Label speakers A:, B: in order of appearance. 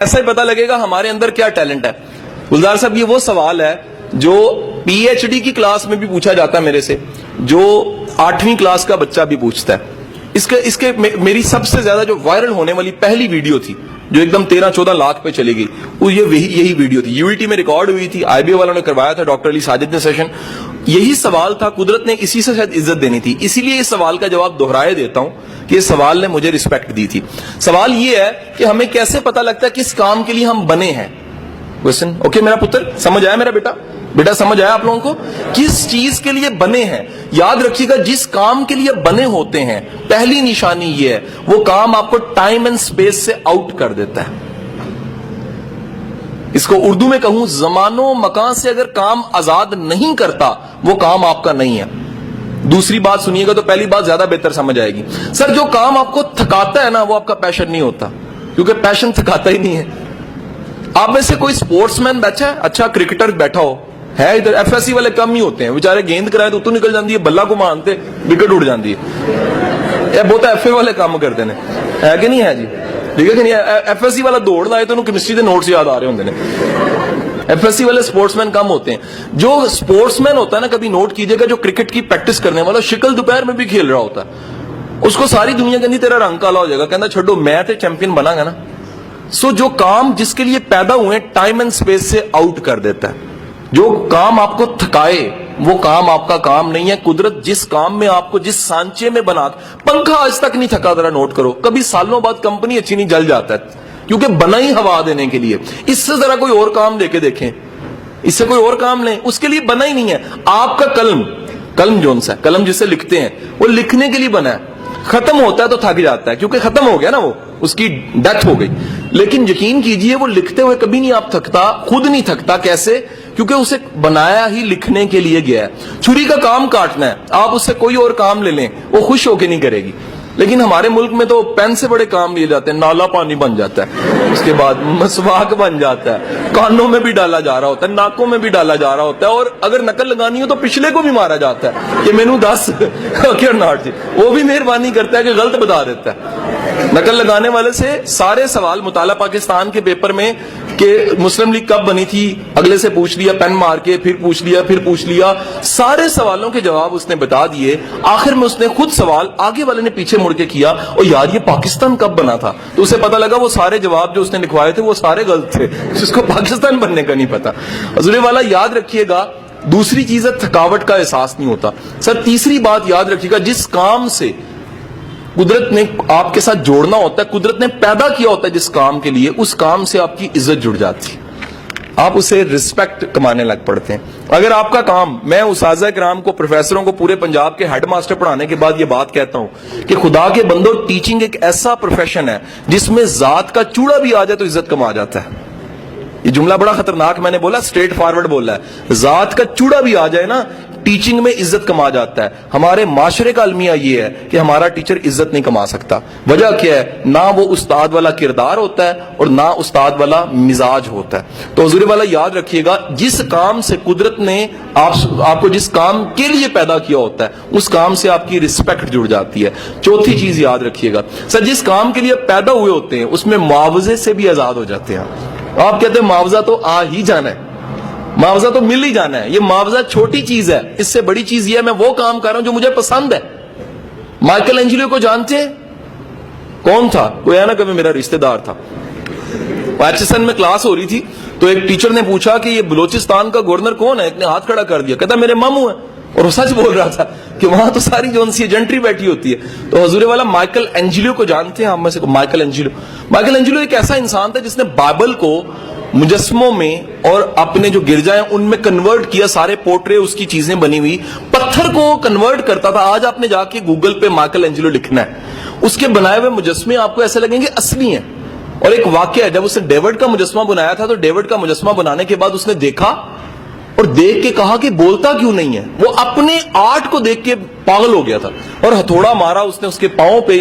A: ایسا ہی پتا لگے گا ہمارے اندر کیا ٹیلنٹ ہے. گلزار صاحب یہ وہ سوال ہے جو پی ایچ ڈی کی کلاس میں بھی پوچھا جاتا ہے میرے سے, جو 8ویں کلاس کا بچہ بھی پوچھتا ہے. اس کے میری سب سے زیادہ جو وائرل ہونے والی پہلی ویڈیو تھی جو ایک دم 13-14 لاکھ پہ چلی گئی, وہ یہی ویڈیو تھی. یو ای ٹی میں ریکارڈ ہوئی تھی, آئی بی والوں نے کروایا تھا, ڈاکٹر علی ساجد نے سیشن. یہی سوال تھا, قدرت نے اسی سے شاید عزت دینی تھی, اسی لیے اس سوال کا جواب دہرائے دیتا ہوں کہ اس سوال نے مجھے رسپیکٹ دی تھی. سوال یہ ہے کہ ہمیں کیسے پتا لگتا ہے کس کام کے لیے ہم بنے ہیں. اوکے میرا پتر, سمجھ آیا میرا بیٹا سمجھ آیا آپ لوگوں کو کس چیز کے لیے بنے ہیں. یاد رکھیے گا جس کام کے لیے بنے ہوتے ہیں پہلی نشانی یہ ہے وہ کام آپ کو ٹائم اینڈ سپیس سے آؤٹ کر دیتا ہے. اس کو اردو میں کہوں, زمان و مکان سے اگر کام آزاد نہیں کرتا وہ کام آپ کا نہیں ہے. دوسری بات سنیے گا تو پہلی بات زیادہ بہتر سمجھ آئے گی. سر جو کام آپ کو تھکاتا ہے نا وہ آپ کا پیشن نہیں ہوتا, کیونکہ پیشن تھکاتا ہی نہیں ہے. آپ میں سے کوئی سپورٹس مین بیٹھا ہے, اچھا کرکٹر بیٹھا ہو ہے ادھر, ایف ایس سی والے کم ہی ہوتے ہیں بیچارے, گیند کرائے تو نکل جاتی ہے, بلا کو مانتے وکٹ اڑ جاتی ہے. بہت ایف اے والے کام کرتے ہیں, ہے کہ نہیں ہے جی, ٹھیک ہے کہ نہیں. ایف ایس سی والا دوڑ لائے تو کیمسٹری کے نوٹس یاد آ رہے ہوتے ہیں. ایف ایس سی والے سپورٹس مین کم ہوتے ہیں. جو سپورٹس مین ہوتا ہے نا, کبھی نوٹ کیجئے گا, جو کرکٹ کی پریکٹس کرنے والا شکل دوپہر میں بھی کھیل رہا ہوتا ہے, اس کو ساری دنیا کے اندر تیرا رنگ کالا ہو جائے گا, کہنا چھوڑو میں تے چیمپئن بنا گا نا. سو جو کام جس کے لیے پیدا ہوئے ٹائم اینڈ سپیس سے آؤٹ کر دیتا ہے. جو کام آپ کو تھکائے وہ کام آپ کا کام نہیں ہے. قدرت جس کام میں آپ کو جس سانچے میں بنا, پنکھا آج تک نہیں تھکا, ذرا نوٹ کرو, کبھی سالوں بعد کمپنی اچھی نہیں جل جاتا ہے, کیونکہ بنا ہی ہوا دینے کے لیے. اس سے ذرا کوئی اور کام دے کے دیکھیں, اس سے کوئی اور کام لیں, اس کے لیے بنا ہی نہیں ہے. آپ کا قلم جون سا قلم جسے لکھتے ہیں وہ لکھنے کے لیے بنا ہے, ختم ہوتا ہے تو تھک جاتا ہے, کیونکہ ختم ہو گیا نا, وہ اس کی ڈیتھ ہو گئی. لیکن یقین کیجئے وہ لکھتے ہوئے کبھی نہیں آپ تھکتا, خود نہیں تھکتا. کیسے؟ کیونکہ اسے بنایا ہی لکھنے کے لیے گیا ہے. چھری کا کام کاٹنا ہے, آپ اس سے کوئی اور کام لے لیں وہ خوش ہو کے نہیں کرے گی. لیکن ہمارے ملک میں تو پین سے بڑے کام لیے جاتے ہیں, نالا پانی بن جاتا ہے, اس کے بعد مسواک بن جاتا ہے, کانوں میں بھی ڈالا جا رہا ہوتا ہے, ناکوں میں بھی ڈالا جا رہا ہوتا ہے, اور اگر نقل لگانی ہو تو پچھلے کو بھی مارا جاتا ہے کہ مینو 10 جی, وہ بھی مہربانی کرتا ہے کہ غلط بتا دیتا ہے. نقل لگانے والے سے سارے سوال مطالعہ پاکستان کے پیپر میں کہ مسلم لیگ کب بنی تھی, اگلے سے پوچھ لیا پین مار کے, پھر پوچھ لیا, سارے سوالوں کے جواب اس نے بتا دیے. آخر میں اس نے خود سوال آگے والے نے پیچھے مڑ کے کیا, اور یار یہ پاکستان کب بنا تھا, تو اسے پتا لگا وہ سارے جواب جو اس نے لکھوائے تھے وہ سارے غلط تھے, جس کو پاکستان بننے کا نہیں پتا. حضور والا یاد رکھیے گا, دوسری چیز ہے تھکاوٹ کا احساس نہیں ہوتا. سر تیسری بات یاد رکھیے گا, جس کام سے قدرت نے آپ کے ساتھ جوڑنا ہوتا ہے, قدرت نے پیدا کیا ہوتا ہے جس کام کے لیے, اس کام سے آپ کی عزت جڑ جاتی ہے, آپ اسے رسپیکٹ کمانے لگ پڑتے ہیں. اگر آپ کا کام, میں اساتذہ کرام کو, پروفیسروں کو پورے پنجاب کے ہیڈ ماسٹر پڑھانے کے بعد یہ بات کہتا ہوں کہ خدا کے بندوں, ٹیچنگ ایک ایسا پروفیشن ہے جس میں ذات کا چوڑا بھی آ جائے تو عزت کما جاتا ہے. یہ جملہ بڑا خطرناک میں نے بولا, اسٹریٹ فارورڈ بولا ہے, ذات کا چوڑا بھی آ جائے نا ٹیچنگ میں عزت کما جاتا ہے. ہمارے معاشرے کا المیہ یہ ہے کہ ہمارا ٹیچر عزت نہیں کما سکتا. وجہ کیا ہے؟ نہ وہ استاد والا کردار ہوتا ہے اور نہ استاد والا مزاج ہوتا ہے. تو حضور والا یاد رکھیے گا, جس کام سے قدرت نے آپ کو جس کام کے لیے پیدا کیا ہوتا ہے اس کام سے آپ کی رسپیکٹ جڑ جاتی ہے. چوتھی چیز یاد رکھیے گا سر, جس کام کے لیے پیدا ہوئے ہوتے ہیں اس میں معاوضے سے بھی آزاد ہو جاتے ہیں. آپ کہتے ہیں معاوضہ تو آ ہی جانا ہے, معاوضہ تو مل ہی جانا ہے. یہ معاوضہ چھوٹی چیز ہے, اس سے بڑی چیز یہ ہے میں وہ کام کر رہا ہوں جو مجھے پسند ہے. مائیکل اینجلو کو جانتے ہیں؟ کون تھا؟ کوئی ہے نا کبھی میرا رشتہ دار تھا. ایچ ایس این میں کلاس ہو رہی تھی تو ایک ٹیچر نے پوچھا کہ یہ بلوچستان کا گورنر کون ہے؟ ایک نے ہاتھ کھڑا کر دیا, کہتا میرے ماموں ہیں, اور وہ سچ بول رہا تھا کہ وہاں تو ساری جون سی جنٹری بیٹھی ہوتی ہے. تو حضور والا مائیکل اینجلو کو جانتے ہیں آپ میں سے؟ مائیکل اینجلو ایک ایسا انسان تھا جس نے بائبل کو مجسموں میں اور اپنے جو گرجائیں ان میں کنورٹ کیا, سارے پورٹرے اس کی چیزیں بنی ہوئی, پتھر کو کنورٹ کرتا تھا. آج آپ نے جا کے گوگل پہ مائیکل اینجلو لکھنا ہے, اس کے بنائے ہوئے مجسمے آپ کو ایسے لگیں گے اصلی ہیں. اور ایک واقعہ ہے, جب اس نے ڈیوڈ کا مجسمہ بنایا تھا تو ڈیوڈ کا مجسمہ بنانے کے بعد اس نے دیکھا اور دیکھ کے کہا کہ بولتا کیوں نہیں ہے. وہ اپنے آرٹ کو دیکھ کے پاگل ہو گیا تھا اور ہتھوڑا مارا اس نے اس کے پاؤں پہ.